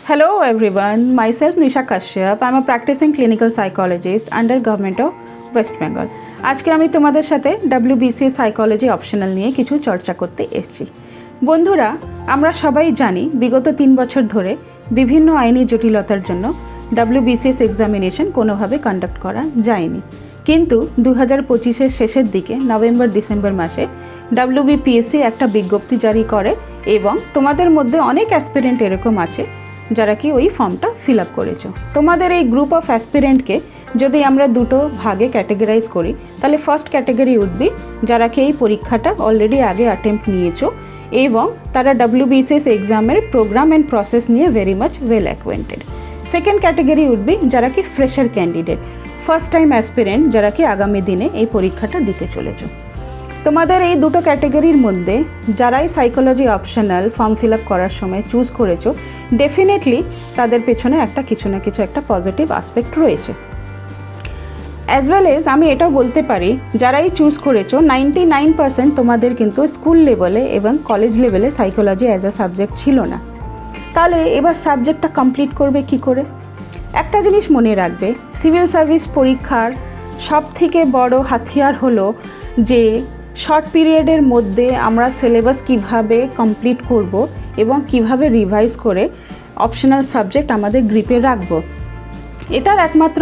Hello everyone, myself Nisha Kashyap. I'm a practicing clinical psychologist under Government of West Bengal. আজকে আমি তোমাদের সাথে WBCS psychology optional নিয়ে কিছু চর্চা করতে এসেছি। বন্ধুরা, আমরা সবাই জানি বিগত 3 বছর ধরে বিভিন্ন আইনি জটিলতার জন্য WBCS এক্সামিনেশন কোনোভাবে কন্ডাক্ট করা যায়নি। কিন্তু 2025-এর শেষের দিকে নভেম্বর-ডিসেম্বর মাসে WBPSC একটা বিজ্ঞপ্তি জারি করে এবং তোমাদের মধ্যে অনেক অ্যাসপিরেন্ট এরকম আছে যারা কি ওই ফর্মটা ফিল আপ করেছো। তোমাদের এই গ্রুপ অফ অ্যাসপিরেন্টকে যদি আমরা দুটো ভাগে ক্যাটেগরাইজ করি তাহলে ফার্স্ট ক্যাটেগরি উড বি যারা কি এই পরীক্ষাটা অলরেডি আগে অ্যাটেম্প্ট নিয়েছো এবং তারা WBCS এক্সামের প্রোগ্রাম অ্যান্ড প্রসেস নিয়ে very much well acquainted. Second category would be যারা কি fresher candidate, first time aspirant যারা কি আগামী দিনে এই পরীক্ষাটা দিতে চলেছো। তোমাদের এই দুটো ক্যাটেগরির মধ্যে যারাই psychology optional form fill up করার সময় চুজ করেছো, ডেফিনেটলি তাদের পেছনে কিছু না কিছু একটা পজিটিভ আসপেক্ট রয়েছে। অ্যাজ ওয়েল এজ আমি এটাও বলতে পারি যারাই চুজ করেছো 99% তোমাদের কিন্তু স্কুল লেভেলে এবং কলেজ লেভেলে সাইকোলজি অ্যাজ আ সাবজেক্ট ছিল না। তাহলে এবার সাবজেক্টটা কমপ্লিট করবে কি করে? একটা জিনিস মনে রাখবে, সিভিল সার্ভিস পরীক্ষার সবথেকে বড় হাতিয়ার হলো যে শর্ট পিরিয়ডের মধ্যে আমরা সিলেবাস কিভাবে কমপ্লিট করব এবং কিভাবে রিভাইজ করে অপশনাল সাবজেক্ট আমাদের গ্রিপে রাখব। এটার একমাত্র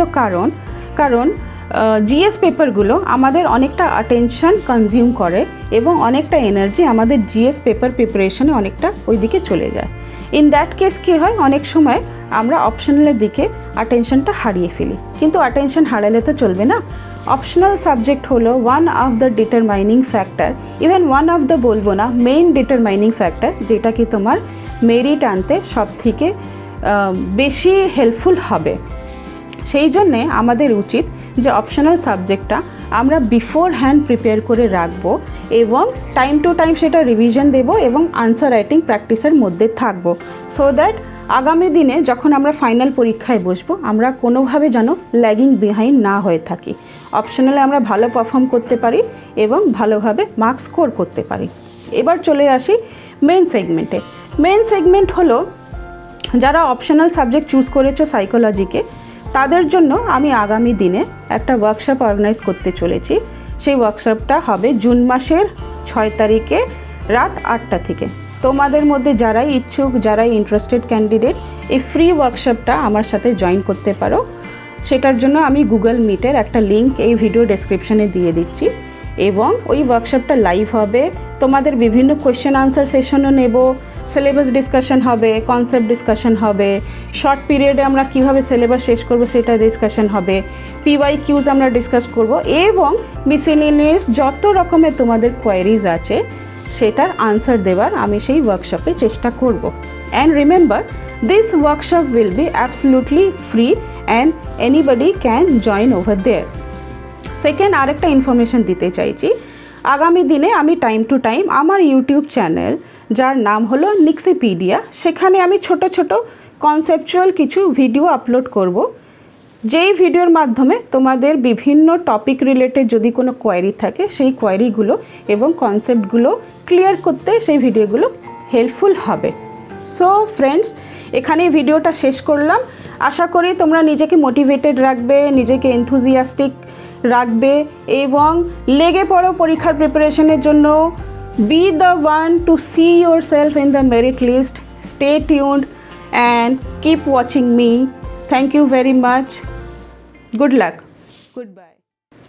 কারণ জিএস পেপারগুলো আমাদের অনেকটা অ্যাটেনশন কনজিউম করে এবং অনেকটা এনার্জি আমাদের জিএস পেপার প্রিপারেশনে অনেকটা ওই দিকে চলে যায়। ইন দ্যাট কেস কী হয়, অনেক সময় আমরা অপশনালের দিকে অ্যাটেনশনটা হারিয়ে ফেলি। কিন্তু অ্যাটেনশন হারালে তো চলবে না। অপশনাল সাবজেক্ট হলো one of the determining factor, even one of the বলবো না, মেইন ডিটারমাইনিং ফ্যাক্টর, যেটা কি তোমার মেরিট আনতে সব থেকে বেশি হেল্পফুল হবে। সেই জন্যে আমাদের উচিত যে অপশনাল সাবজেক্টটা আমরা বিফোর হ্যান্ড প্রিপেয়ার করে রাখবো এবং টাইম টু টাইম সেটা রিভিশন দেবো এবং আনসার রাইটিং প্র্যাকটিসের মধ্যে থাকবো, সো দ্যাট আগামী দিনে যখন আমরা ফাইনাল পরীক্ষায় বসবো আমরা কোনোভাবে যেন ল্যাগিং বিহাইন্ড না হয়ে থাকি, অপশনালে আমরা ভালো পারফর্ম করতে পারি এবং ভালোভাবে মার্কস স্কোর করতে পারি। এবার চলে আসি মেন সেগমেন্টে। মেন সেগমেন্ট হলো যারা অপশনাল সাবজেক্ট চুজ করেছো সাইকোলজিকে, তাদের জন্য আমি আগামী দিনে একটা ওয়ার্কশপ অর্গানাইজ করতে চলেছি। সেই ওয়ার্কশপটা হবে জুন মাসের 6 তারিখে রাত 8টা থেকে। তোমাদের মধ্যে যারাই ইচ্ছুক, যারাই ইন্টারেস্টেড ক্যান্ডিডেট, এই ফ্রি ওয়ার্কশপটা আমার সাথে জয়েন করতে পারো। সেটার জন্য আমি গুগল মিটের একটা লিঙ্ক এই ভিডিও ডেসক্রিপশনে দিয়ে দিচ্ছি এবং ওই ওয়ার্কশপটা লাইভ হবে। তোমাদের বিভিন্ন কোয়েশ্চেন আনসার সেশনও নেব, সিলেবাস ডিসকাশন হবে, কনসেপ্ট ডিসকাশন হবে, শর্ট পিরিয়ডে আমরা কিভাবে সিলেবাস শেষ করব সেটা ডিসকাশন হবে, PYQs আমরা ডিসকাস করব এবং মিসেলেনিয়াস যত রকমের তোমাদের কোয়ারিজ আছে সেটার আনসার দেওয়ার আমি সেই ওয়ার্কশপে চেষ্টা করব। And remember, this workshop will be absolutely free and anybody can join over there. Second, আরেকটা ইনফরমেশন দিতে চাইছি, আগামী দিনে আমি টাইম টু টাইম আমার ইউটিউব চ্যানেল যার নাম হলো নিক্সিপিডিয়া, সেখানে আমি ছোট ছোট কনসেপচুয়াল কিছু ভিডিও আপলোড করব, যেই ভিডিওর মাধ্যমে তোমাদের বিভিন্ন টপিক রিলেটেড যদি কোনো কোয়ারি থাকে সেই কোয়ারিগুলো এবং কনসেপ্টগুলো ক্লিয়ার করতে সেই ভিডিওগুলো হেল্পফুল হবে। সো ফ্রেন্ডস, এখানেই ভিডিওটা শেষ করলাম। আশা করি তোমরা নিজেকে মোটিভেটেড রাখবে, নিজেকে এনথুজিয়াস্টিক রাখবে এবং লেগে পড়ো পরীক্ষার প্রিপারেশনের জন্য। Be the one to see yourself in the merit list. Stay tuned and keep watching me. Thank you very much. Good luck. Goodbye.